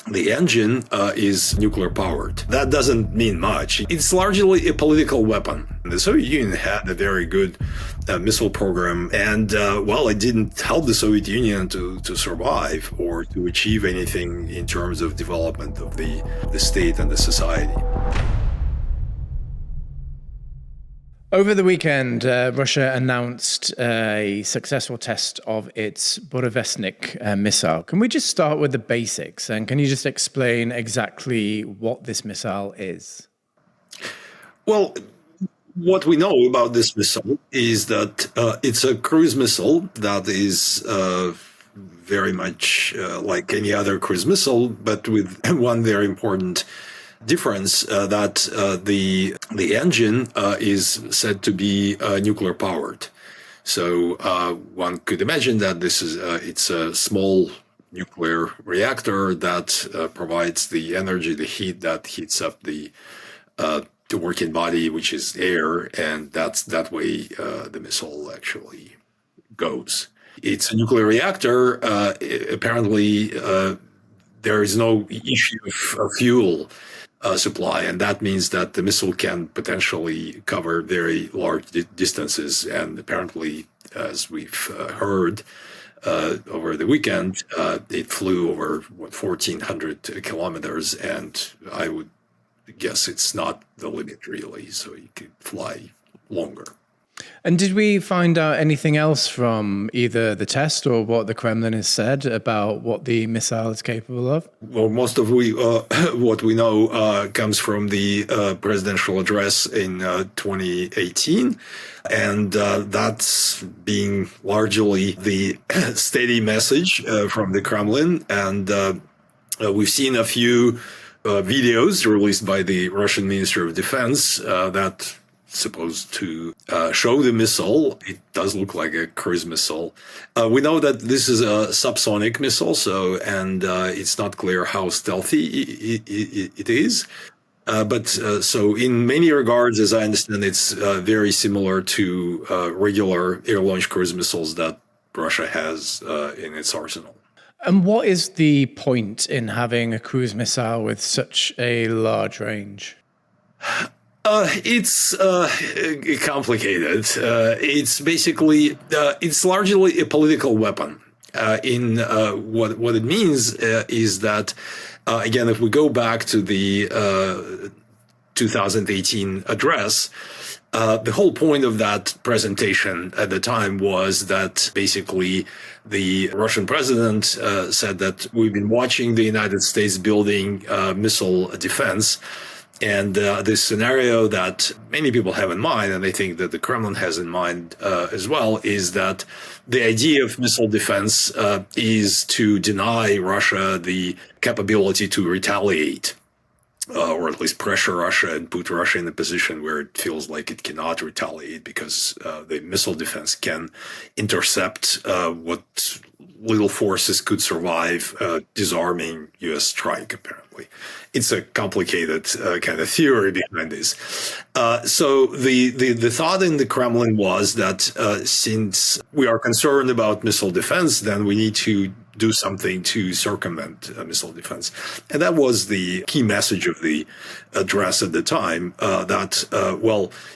the engine is nuclear powered. That doesn't mean much. It's largely a political weapon. The Soviet Union had a very good missile program, and it didn't help the Soviet Union to survive or to achieve anything in terms of development of the state and the society. Over the weekend, Russia announced a successful test of its Burevestnik missile. Can we just start with the basics? And can you just explain exactly what this missile is? Well, what we know about this missile is that it's a cruise missile that is very much like any other cruise missile, but with one very important difference, that the engine is said to be nuclear powered. So one could imagine that this is it's a small nuclear reactor that provides the energy, the heat that heats up the working body, which is air, and that way the missile actually goes. It's a nuclear reactor. Apparently, there is no issue of fuel supply, and that means that the missile can potentially cover very large distances. And apparently, as we've heard over the weekend, it flew over 1,400 kilometers, and I would guess it's not the limit really, so you could fly longer. And did we find out anything else from either the test or what the Kremlin has said about what the missile is capable of? Well, most of what we know comes from the presidential address in 2018, and that's being largely the steady message from the Kremlin. And we've seen a few videos released by the Russian Ministry of Defense that supposed to show the missile. It does look like a cruise missile. We know that this is a subsonic missile, and it's not clear how stealthy it is. So in many regards, as I understand, it's very similar to regular air-launched cruise missiles that Russia has in its arsenal. And what is the point in having a cruise missile with such a large range? It's complicated. It's basically, it's largely a political weapon. What it means is that, again, if we go back to the 2018 address, the whole point of that presentation at the time was that basically the Russian president said that we've been watching the United States building missile defense. And this scenario that many people have in mind, and I think that the Kremlin has in mind as well, is that the idea of missile defense is to deny Russia the capability to retaliate, or at least pressure Russia and put Russia in a position where it feels like it cannot retaliate, because the missile defense can intercept what little forces could survive disarming U.S. strike, apparently. It's a complicated kind of theory behind this. So the thought in the Kremlin was that since we are concerned about missile defense, then we need to do something to circumvent missile defense. And that was the key message of the address at the time, that,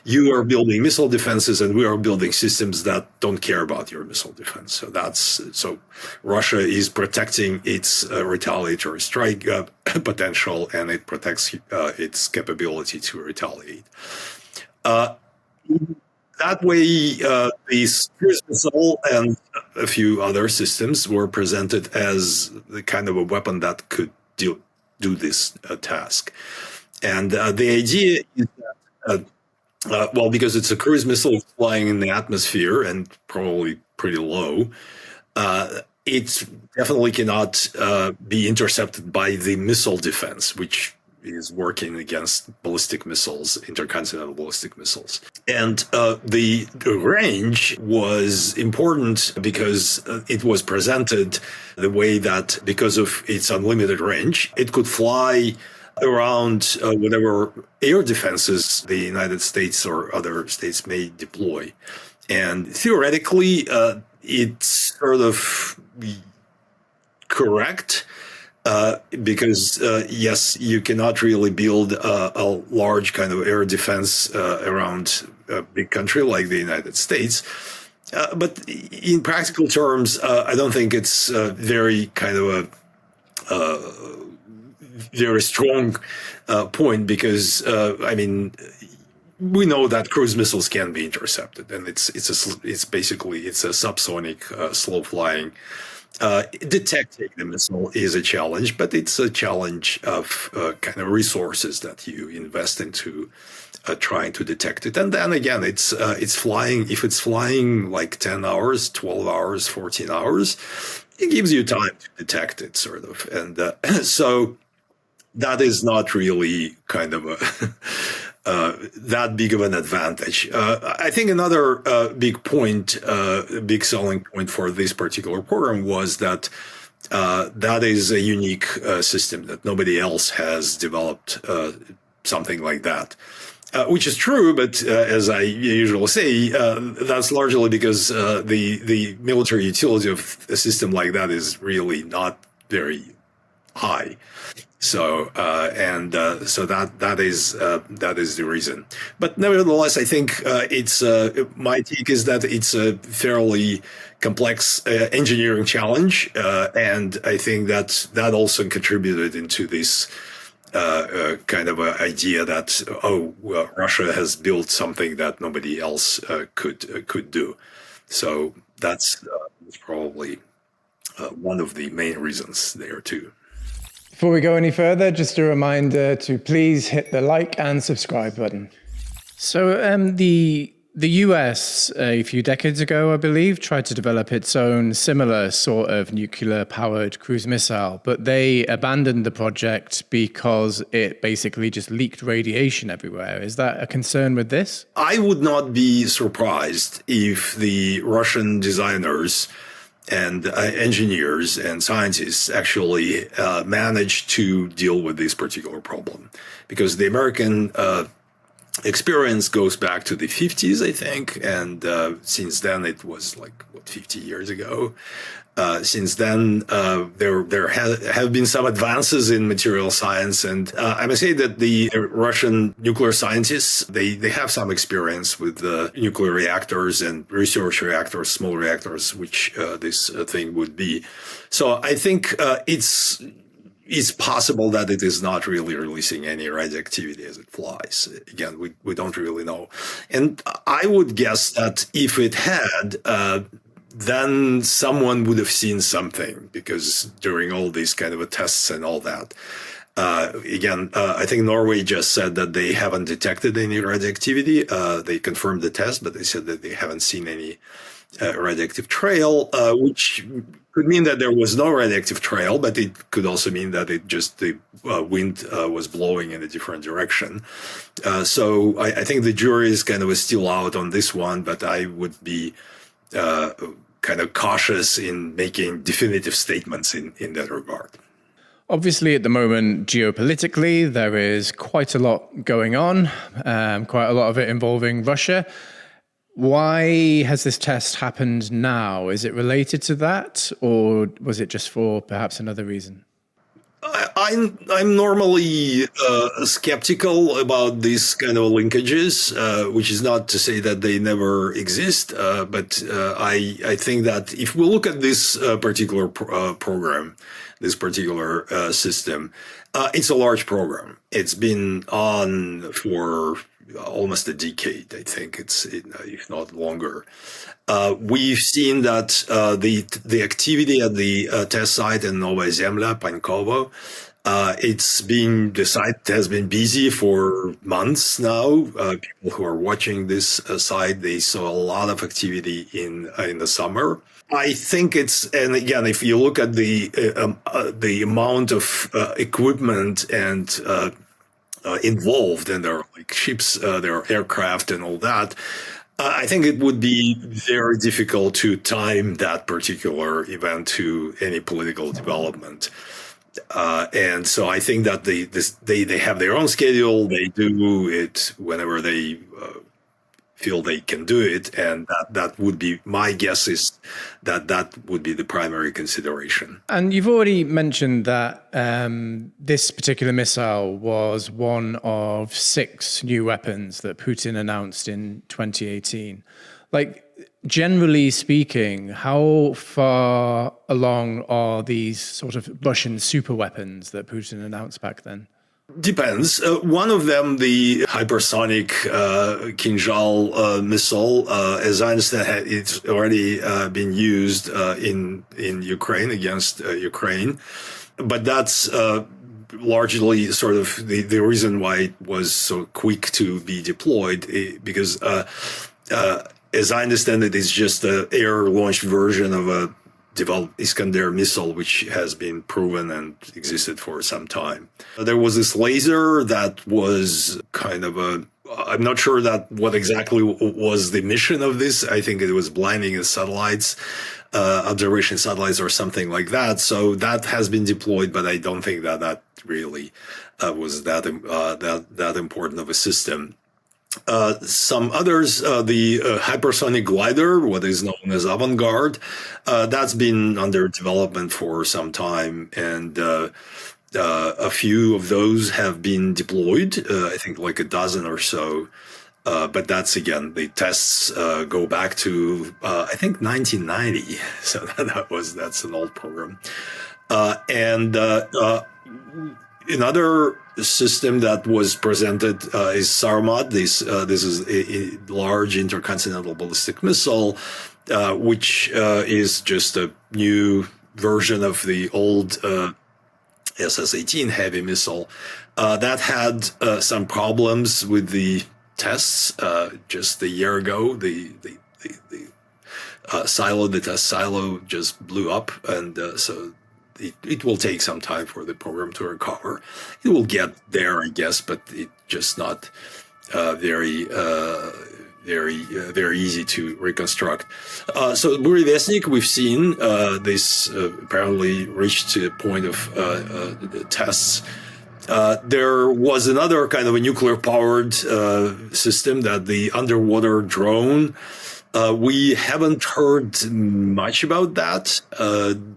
you are building missile defenses and we are building systems that don't care about your missile defense. So Russia is protecting its retaliatory strike potential, and it protects its capability to retaliate. That way, these cruise missile and a few other systems were presented as the kind of a weapon that could do this task. And the idea is that, because it's a cruise missile flying in the atmosphere and probably pretty low, it definitely cannot be intercepted by the missile defense, which is working against ballistic missiles, intercontinental ballistic missiles. And the range was important because it was presented the way that, because of its unlimited range, it could fly around whatever air defenses the United States or other states may deploy. And theoretically, it's sort of correct Because yes, you cannot really build a large kind of air defense around a big country like the United States. But in practical terms, I don't think it's very kind of a very strong point because I mean we know that cruise missiles can be intercepted, and it's basically a subsonic, slow flying. Detecting the missile is a challenge, but it's a challenge of kind of resources that you invest into trying to detect it. And then again, it's flying. If it's flying like 10 hours, 12 hours, 14 hours, it gives you time to detect it, sort of. And so that is not really kind of a that big of an advantage. I think another big point, big selling point for this particular program was that that is a unique system that nobody else has developed something like that. Which is true, but as I usually say, that's largely because the military utility of a system like that is really not very high. So so that is the reason. But nevertheless, I think it's my take is that it's a fairly complex engineering challenge, and I think that also contributed into this kind of idea that Russia has built something that nobody else could do. So that's probably one of the main reasons there too. Before we go any further, just a reminder to please hit the like and subscribe button. So the US, a few decades ago, I believe, tried to develop its own similar sort of nuclear-powered cruise missile, but they abandoned the project because it basically just leaked radiation everywhere. Is that a concern with this? I would not be surprised if the Russian designers and engineers and scientists actually managed to deal with this particular problem, because the American experience goes back to the 50s, I think, and since then it was like 50 years ago. Since then, there have been some advances in material science, and I must say that the Russian nuclear scientists they have some experience with nuclear reactors and research reactors, small reactors, which this thing would be. So I think it's possible that it is not really releasing any radioactivity as it flies. Again, we don't really know, and I would guess that if it had. Then someone would have seen something, because during all these kind of tests and all that. I think Norway just said that they haven't detected any radioactivity. They confirmed the test, but they said that they haven't seen any radioactive trail, which could mean that there was no radioactive trail, but it could also mean that the wind was blowing in a different direction. So I think the jury is kind of still out on this one, but I would be kind of cautious in making definitive statements in that regard. Obviously, at the moment, geopolitically, there is quite a lot going on, quite a lot of it involving Russia. Why has this test happened now? Is it related to that, or was it just for perhaps another reason? I'm normally skeptical about these kind of linkages, which is not to say that they never exist, but I think that if we look at this particular program, this particular system, it's a large program. It's been on for almost a decade, I think, if not longer. We've seen that the activity at the test site in Novaya Zemlya, Pankovo, the site has been busy for months now. People who are watching this site, they saw a lot of activity in the summer. I think and again, if you look at the amount of equipment and involved, and there are like ships, there are aircraft and all that. I think it would be very difficult to time that particular event to any political development. And so I think that they have their own schedule. They do it whenever they feel they can do it, and that would be my guess is that would be the primary consideration. And you've already mentioned that this particular missile was one of 6 new weapons that Putin announced in 2018. Like, generally speaking, how far along are these sort of Russian super weapons that Putin announced back then? Depends. One of them, the hypersonic Kinzhal missile, as I understand, it's already been used in Ukraine against Ukraine, but that's largely sort of the reason why it was so quick to be deployed, because as I understand it, it's just an air-launched version of a developed Iskander missile, which has been proven and existed for some time. There was this laser that was kind of I'm not sure what exactly was the mission of this. I think it was blinding the satellites, observation satellites or something like that. So that has been deployed, but I don't think that really was that important of a system. Some others, the hypersonic glider, what is known as Avangard, that's been under development for some time, and a few of those have been deployed. I think like a dozen or so. But that's, again, the tests go back to I think 1990. So that's an old program. Another system that was presented is Sarmat. This is a large intercontinental ballistic missile, which is just a new version of the old SS-18 heavy missile that had some problems with the tests just a year ago. The test silo just blew up, and so it will take some time for the program to recover. It will get there, I guess, but it's just not very easy to reconstruct. So Burevestnik, we've seen this apparently reached to the point of the tests. There was another kind of a nuclear-powered system, that the underwater drone. We haven't heard much about that.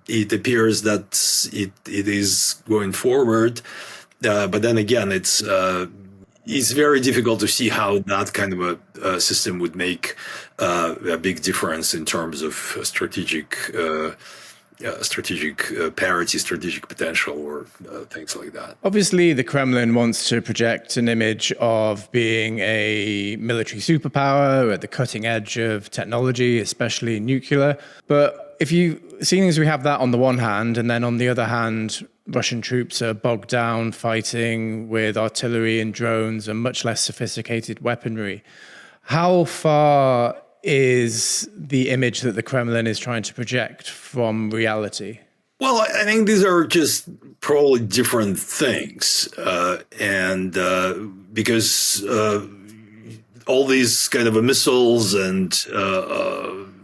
It appears that it is going forward, but then again, it's very difficult to see how that kind of a system would make a big difference in terms of strategic parity, strategic potential, or things like that. Obviously, the Kremlin wants to project an image of being a military superpower at the cutting edge of technology, especially nuclear. But seeing as we have that on the one hand, and then on the other hand, Russian troops are bogged down fighting with artillery and drones and much less sophisticated weaponry, how far is the image that the Kremlin is trying to project from reality? Well, I think these are just probably different things. Because all these kind of missiles and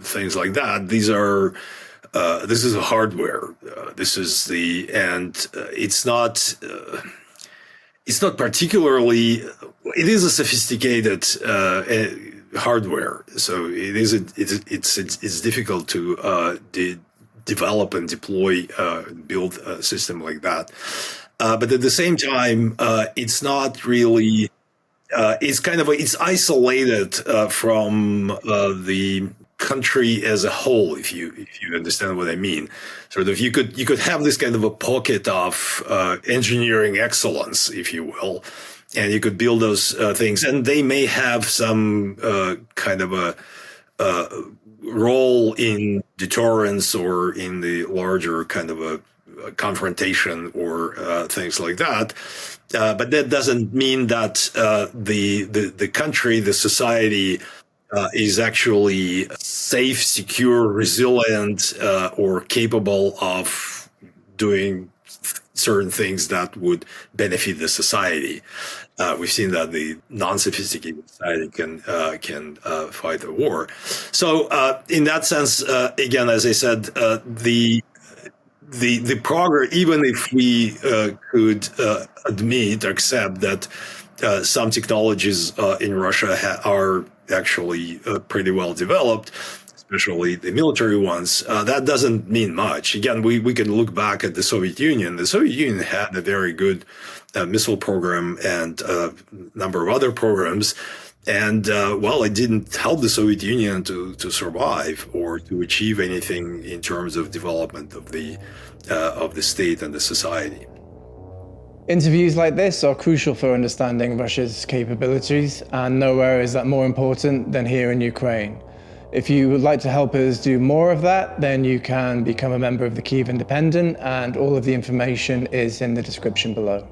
things like that, this is a hardware. It's not particularly, it is a sophisticated hardware, so it's difficult to develop and deploy, build a system like that. But at the same time, it's not really. It's isolated from the country as a whole. If you understand what I mean, sort of you could have this kind of a pocket of engineering excellence, if you will. And you could build those things, and they may have some kind of a role in deterrence or in the larger kind of a confrontation or things like that. But that doesn't mean that the country, the society, is actually safe, secure, resilient, or capable of doing certain things that would benefit the society. We've seen that the non-sophisticated society can fight a war. So in that sense, again, as I said, the progress, even if we could accept that some technologies in Russia are actually pretty well developed, especially the military ones. That doesn't mean much. Again, we can look back at the Soviet Union. The Soviet Union had a very good missile program and a number of other programs. And, it didn't help the Soviet Union to survive or to achieve anything in terms of development of the state and the society. Interviews like this are crucial for understanding Russia's capabilities, and nowhere is that more important than here in Ukraine. If you would like to help us do more of that, then you can become a member of the Kyiv Independent, and all of the information is in the description below.